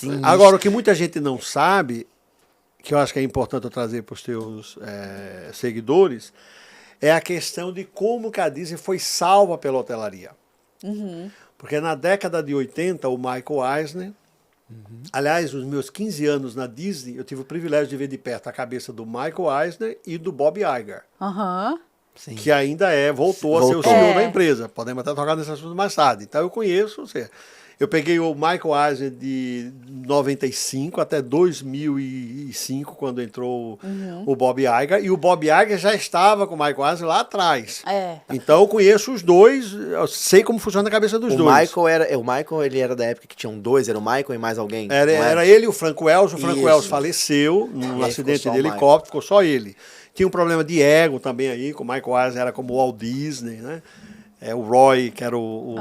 Sim. Agora, o que muita gente não sabe, que eu acho que é importante eu trazer para os teus seguidores, é a questão de como que a Disney foi salva pela hotelaria. Porque na década de 80, o Michael Eisner, aliás, os meus 15 anos na Disney, eu tive o privilégio de ver de perto a cabeça do Michael Eisner e do Bob Iger, Aham. Sim. que ainda voltou a ser o Voltou. CEO da É. empresa. Podemos até tocar nesse assunto mais tarde. Então eu conheço, ou seja, eu peguei o Michael Eisner de 95 até 2005, quando entrou o Bob Iger, e o Bob Iger já estava com o Michael Eisner lá atrás. É. Então eu conheço os dois, eu sei como funciona a cabeça dos O dois. Michael, ele era da época que tinham dois, era o Michael e mais alguém? Era, não era ele e o Frank Wells. O Frank Isso. Wells faleceu E num aí acidente ficou só de o helicóptero, ficou só ele. Tinha um problema de ego também aí, com o Michael Eisner era como o Walt Disney, né? O Roy, que era o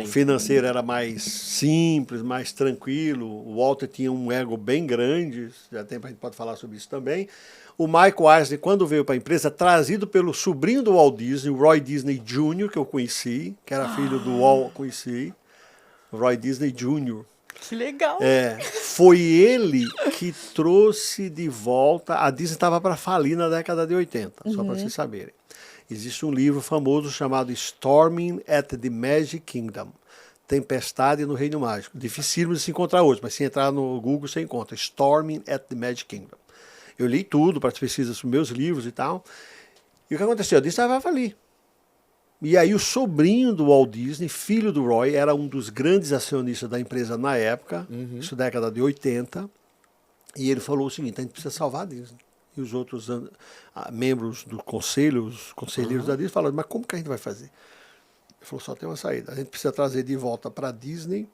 financeiro, era mais simples, mais tranquilo. O Walter tinha um ego bem grande, já tem, a gente pode falar sobre isso também. O Michael Eisner, quando veio para a empresa, trazido pelo sobrinho do Walt Disney, o Roy Disney Jr., que eu conheci, que era filho do Walt, conheci, o Roy Disney Jr., Que legal. foi ele que trouxe de volta. A Disney estava para falir na década de 80, só para vocês saberem. Existe um livro famoso chamado Storming at the Magic Kingdom. Tempestade no Reino Mágico. Dificílimo de se encontrar hoje, mas se entrar no Google você encontra. Storming at the Magic Kingdom. Eu li tudo para as pesquisas dos meus livros e tal. E o que aconteceu? A Disney estava a falir. E aí o sobrinho do Walt Disney, filho do Roy, era um dos grandes acionistas da empresa na época, isso década de 80, e ele falou o seguinte: a gente precisa salvar a Disney. E os outros membros do conselho, os conselheiros da Disney, falaram: mas como que a gente vai fazer? Ele falou: só tem uma saída. A gente precisa trazer de volta para a Disney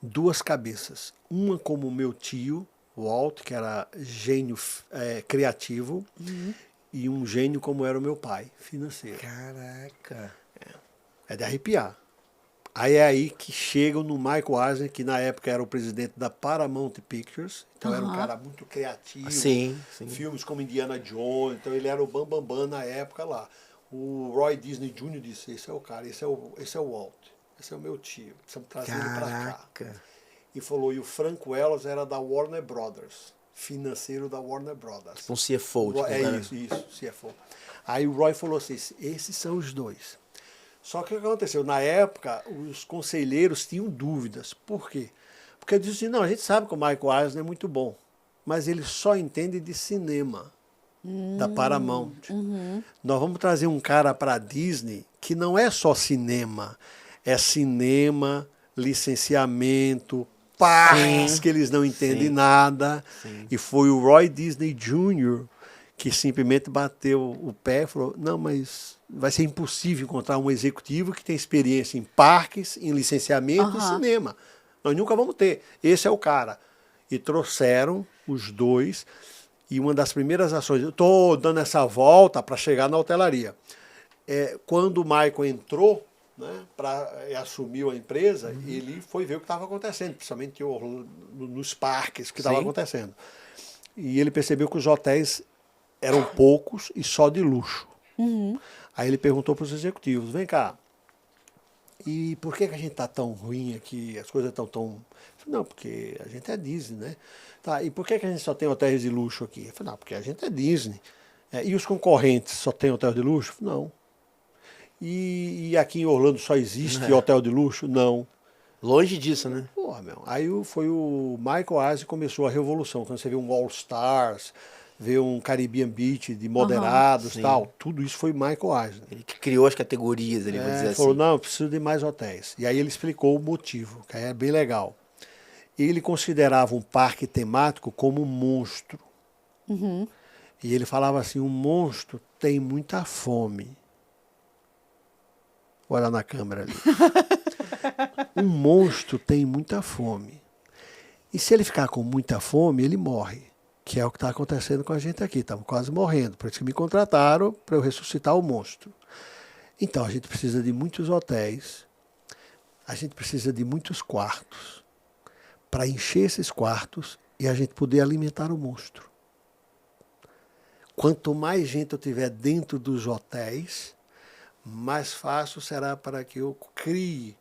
duas cabeças. Uma como o meu tio, Walt, que era gênio criativo, e um gênio como era o meu pai, financeiro. Caraca. É de arrepiar. Aí é aí que chegam no Michael Eisner, que na época era o presidente da Paramount Pictures. Então era um cara muito criativo. Sim. Filmes como Indiana Jones. Então ele era o bambambam na época lá. O Roy Disney Jr. disse: esse é o cara, esse é o Walt. Esse é o meu tio. Precisamos trazer ele pra cá. E falou, e o Frank Wells era da Warner Brothers. Financeiro da Warner Brothers. Tipo um CFO. Isso, CFO. Aí o Roy falou assim: esses são os dois. Só que o que aconteceu? Na época, os conselheiros tinham dúvidas. Por quê? Porque eles disseram assim: não, a gente sabe que o Michael Eisner é muito bom, mas ele só entende de cinema, da Paramount. Nós vamos trazer um cara para a Disney que não é só cinema, é cinema, licenciamento, parques que eles não entendem nada. E foi o Roy Disney Jr. que simplesmente bateu o pé e falou: não, mas vai ser impossível encontrar um executivo que tem experiência em parques, em licenciamento e cinema. Nós nunca vamos ter. Esse é o cara. E trouxeram os dois. E uma das primeiras ações, eu estou dando essa volta para chegar na hotelaria. Quando o Michael entrou, né, assumiu a empresa, ele foi ver o que estava acontecendo, principalmente nos parques, o que estava acontecendo. E ele percebeu que os hotéis eram poucos e só de luxo. Aí ele perguntou para os executivos: vem cá, e por que a gente está tão ruim aqui, as coisas estão tão... Não, porque a gente é Disney, né? Tá, e por que a gente só tem hotéis de luxo aqui? Eu falei: não, porque a gente é Disney. E os concorrentes só têm hotel de luxo? Não. E aqui em Orlando só existe hotel de luxo? Não. Longe disso, né? Porra, meu. Aí foi o Michael Eisner que começou a revolução. Quando você vê um All Stars, vê um Caribbean Beach de moderados e tal, tudo isso foi Michael Eisner. Ele que criou as categorias, ele vai dizer assim. Falou: não, eu preciso de mais hotéis. E aí ele explicou o motivo, que aí é bem legal. Ele considerava um parque temático como um monstro. E ele falava assim: um monstro tem muita fome. Olha na câmera ali. Um monstro tem muita fome. E se ele ficar com muita fome, ele morre. Que é o que está acontecendo com a gente aqui. Estamos quase morrendo. Por isso que me contrataram para eu ressuscitar o monstro. Então, a gente precisa de muitos hotéis. A gente precisa de muitos quartos. Para encher esses quartos e a gente poder alimentar o monstro. Quanto mais gente eu tiver dentro dos hotéis, mais fácil será para que eu crie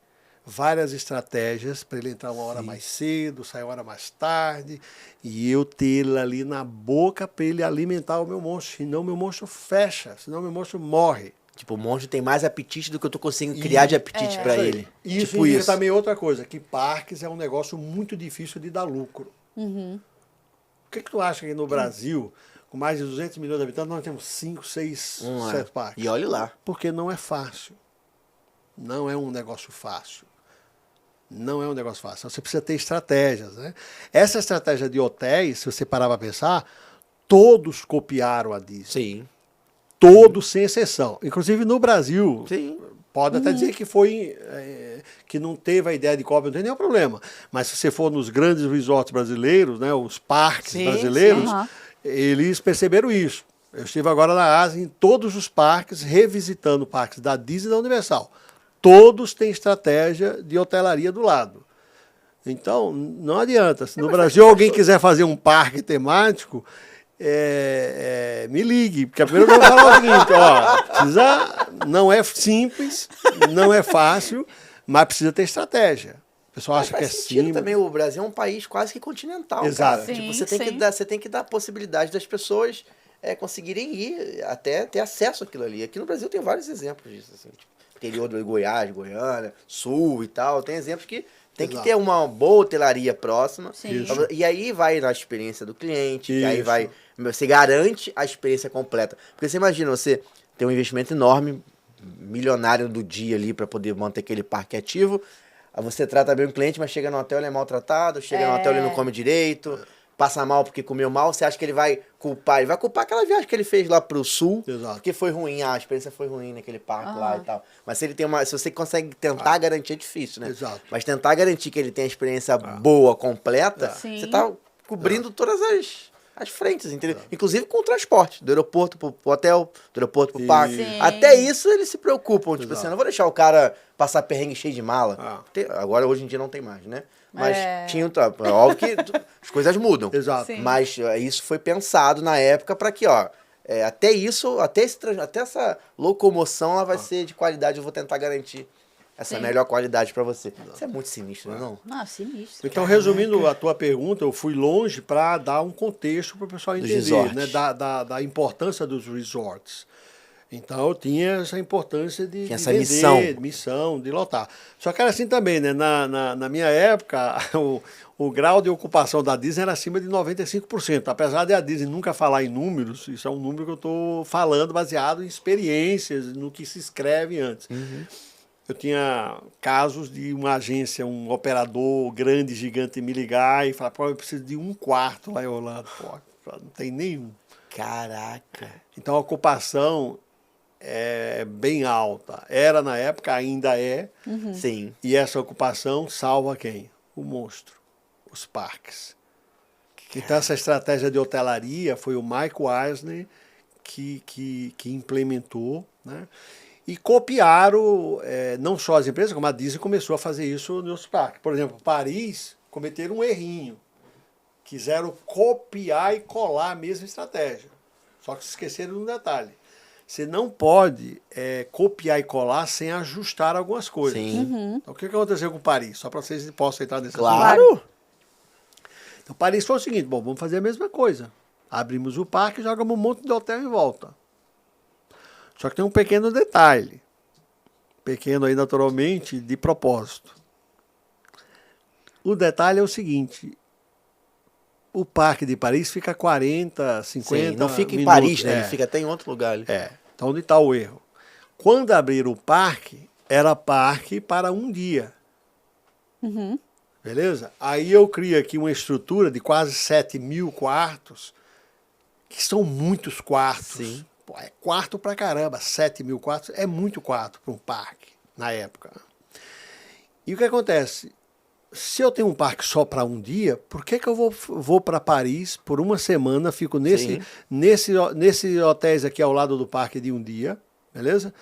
várias estratégias para ele entrar uma hora mais cedo, sair uma hora mais tarde, e eu ter ele ali na boca para ele alimentar o meu monstro. Senão meu monstro fecha, senão meu monstro morre. Tipo, o monstro tem mais apetite do que eu tô conseguindo criar de apetite pra Isso aí. ele. Isso Tipo indica isso. também outra coisa, que parques é um negócio muito difícil de dar lucro. O que tu acha que no Brasil, com mais de 200 milhões de habitantes, nós temos 5, 6, 7 parques? E olha lá. Porque não é fácil. Não é um negócio fácil. Não é um negócio fácil. Você precisa ter estratégias, né? Essa estratégia de hotéis, se você parar para pensar, todos copiaram a Disney. Sim. Todos, sem exceção. Inclusive no Brasil, Sim. pode até dizer que foi que não teve a ideia de cópia, não tem nenhum problema. Mas se você for nos grandes resorts brasileiros, né, os parques Sim, brasileiros, sim. eles perceberam isso. Eu estive agora na Ásia, em todos os parques, revisitando parques da Disney e da Universal. Todos têm estratégia de hotelaria do lado. Então, não adianta. Se no Brasil alguém quiser fazer um parque temático, me ligue, porque primeiro eu vou falar o seguinte, não é simples, não é fácil, mas precisa ter estratégia. O pessoal acha que é Faz sentido simples. também, o Brasil é um país quase que continental, Exato. cara. Sim, Tipo, você tem que dar a possibilidade das pessoas conseguirem ir até ter acesso àquilo ali. Aqui no Brasil tem vários exemplos disso, assim, tipo, interior do Goiás, Goiânia, Sul e tal, tem exemplos que tem que Exato. ter uma boa hotelaria próxima. Sim. Isso. E aí vai na experiência do cliente, e aí Isso. vai, você garante a experiência completa. Porque você imagina, você tem um investimento enorme, milionário do dia ali para poder manter aquele parque ativo. Aí você trata bem o cliente, mas chega no hotel ele é maltratado, chega no hotel ele não come direito, passa mal porque comeu mal, você acha que ele vai culpar? Ele vai culpar aquela viagem que ele fez lá pro sul, Exato. porque foi ruim, a experiência foi ruim naquele parque lá e tal. Mas se ele tem se você consegue tentar garantir, é difícil, né? Exato. Mas tentar garantir que ele tenha a experiência boa, completa, Sim. você tá cobrindo todas as frentes, entendeu? Inclusive com o transporte, do aeroporto pro hotel, do aeroporto pro parque. Sim. Até isso eles se preocupam, tipo Exato. assim, eu não vou deixar o cara passar perrengue cheio de mala. Ah. Agora, hoje em dia, não tem mais, né? Mas É. tinha, óbvio que as coisas mudam. Exato. Sim. Mas isso foi pensado na época para que, até isso, até essa locomoção, ela vai ser de qualidade, eu vou tentar garantir essa Sim. melhor qualidade para você. Isso é muito sinistro, não? Não, sinistro. Então, resumindo a tua pergunta, eu fui longe para dar um contexto para o pessoal Dos entender, resorts. né, da importância dos resorts. Então, eu tinha essa importância de Tinha essa vender, missão. de lotar. Só que era assim também, né? Na minha época, o grau de ocupação da Disney era acima de 95%. Apesar de a Disney nunca falar em números, isso é um número que eu estou falando baseado em experiências, no que se escreve antes. Eu tinha casos de uma agência, um operador grande, gigante, me ligar e falar, pô, eu preciso de um quarto lá em Orlando. Pô, não tem nenhum. Caraca. Então a ocupação é bem alta. Era na época, ainda é. Sim. E essa ocupação salva quem? O monstro, os parques. Então essa estratégia de hotelaria foi o Mike Eisner que implementou, né? E copiaram não só as empresas, como a Disney começou a fazer isso nos parques. Por exemplo, Paris cometeram um errinho. Quiseram copiar e colar a mesma estratégia. Só que se esqueceram de um detalhe. Você não pode copiar e colar sem ajustar algumas coisas. Sim. Então, o que aconteceu com Paris? Só para vocês possam entrar nesse assunto. Claro. Então, Paris foi o seguinte, bom, vamos fazer a mesma coisa. Abrimos o parque e jogamos um monte de hotel em volta. Só que tem um pequeno detalhe. Pequeno aí, naturalmente, de propósito. O detalhe é o seguinte. O Parque de Paris fica 40, 50 Sim. Não fica em minutos. Paris, né? Ele fica até em outro lugar ali. Então, onde está o erro? Quando abriram o parque, era parque para um dia. Beleza? Aí eu crio aqui uma estrutura de quase 7 mil quartos, que são muitos quartos. Sim. Pô, é quarto pra caramba, 7 mil quartos é muito quarto para um parque, na época. E o que acontece? Se eu tenho um parque só para um dia, por que eu vou para Paris por uma semana, fico nesse hotéis aqui ao lado do parque de um dia, beleza?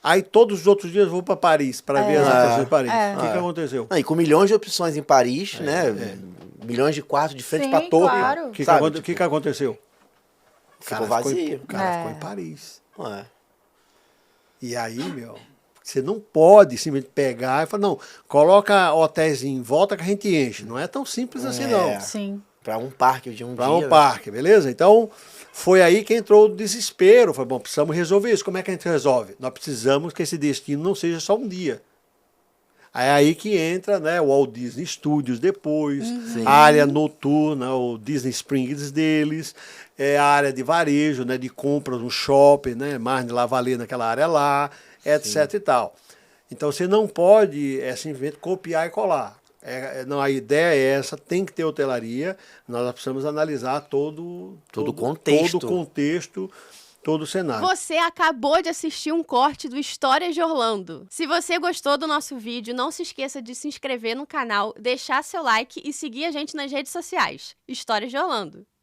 Aí todos os outros dias eu vou para Paris para ver as atrações de Paris. O que aconteceu? E com milhões de opções em Paris, né? Milhões de quartos de frente Sim, pra torre. claro. O que Sabe? que aconteceu? Ficou vazio. O cara ficou em Paris. Ué. E aí, meu, Você não pode simplesmente pegar e falar, não, coloca hotéis em volta que a gente enche. Não é tão simples assim, não. Sim. Para um parque de um Para dia. um parque, beleza? Então, foi aí que entrou o desespero. Foi, bom, precisamos resolver isso. Como é que a gente resolve? Nós precisamos que esse destino não seja só um dia. É aí que entra, né, o Walt Disney Studios depois, a área noturna, o Disney Springs deles, a área de varejo, né, de compras no shopping, né, Marne Lavalée naquela área lá, etc e tal. Então você não pode simplesmente copiar e colar. Não, a ideia é essa, tem que ter hotelaria, nós precisamos analisar todo o contexto, todo o cenário. Você acabou de assistir um corte do Histórias de Orlando. Se você gostou do nosso vídeo, não se esqueça de se inscrever no canal, deixar seu like e seguir a gente nas redes sociais. Histórias de Orlando.